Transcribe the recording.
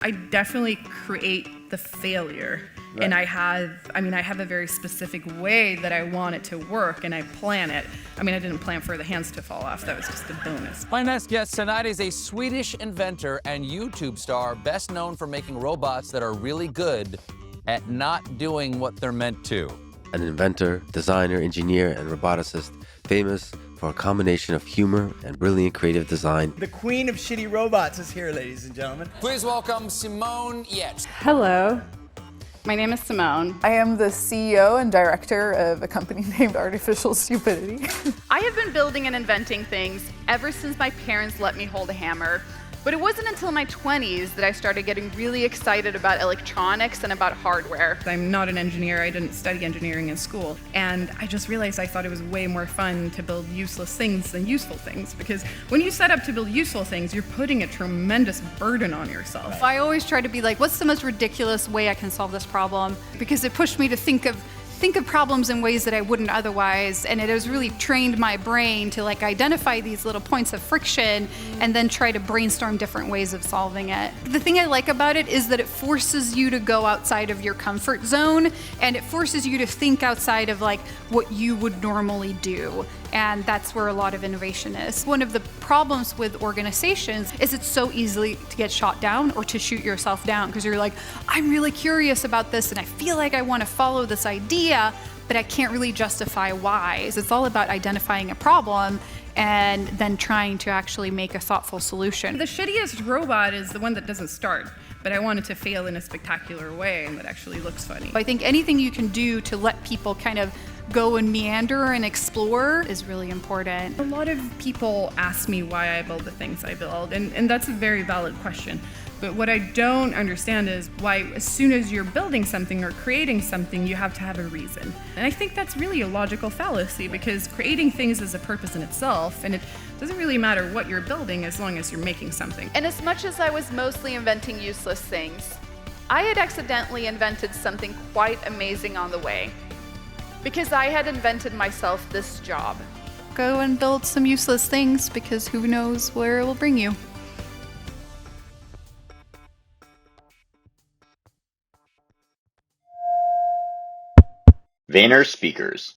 I definitely create the failure. Right. And I have a very specific way that I want it to work, and I plan it. I didn't plan for the hands to fall off. That was just a bonus. My next guest tonight is a Swedish inventor and YouTube star, best known for making robots that are really good at not doing what they're meant to. An inventor, designer, engineer, and roboticist, famous for a combination of humor and brilliant creative design. The queen of shitty robots is here, ladies and gentlemen. Please welcome Simone Giertz. Hello. My name is Simone. I am the CEO and director of a company named Artificial Stupidity. I have been building and inventing things ever since my parents let me hold a hammer. But it wasn't until my 20s that I started getting really excited about electronics and about hardware. I'm not an engineer. I didn't study engineering in school. And I just realized I thought it was way more fun to build useless things than useful things. Because when you set up to build useful things, you're putting a tremendous burden on yourself. I always try to be like, what's the most ridiculous way I can solve this problem? Because it pushed me to think of problems in ways that I wouldn't otherwise, and it has really trained my brain to identify these little points of friction and then try to brainstorm different ways of solving it. The thing I like about it is that it forces you to go outside of your comfort zone, and it forces you to think outside of what you would normally do. And that's where a lot of innovation is. One of the problems with organizations is it's so easy to get shot down or to shoot yourself down because you're like, I'm really curious about this and I feel like I want to follow this idea, but I can't really justify why. So it's all about identifying a problem and then trying to actually make a thoughtful solution. The shittiest robot is the one that doesn't start, but I want it to fail in a spectacular way and that actually looks funny. I think anything you can do to let people kind of go and meander and explore is really important. A lot of people ask me why I build the things I build, and that's a very valid question. But what I don't understand is why as soon as you're building something or creating something, you have to have a reason. And I think that's really a logical fallacy because creating things is a purpose in itself, and it doesn't really matter what you're building as long as you're making something. And as much as I was mostly inventing useless things, I had accidentally invented something quite amazing on the way. Because I had invented myself this job. Go and build some useless things because who knows where it will bring you. Vayner Speakers.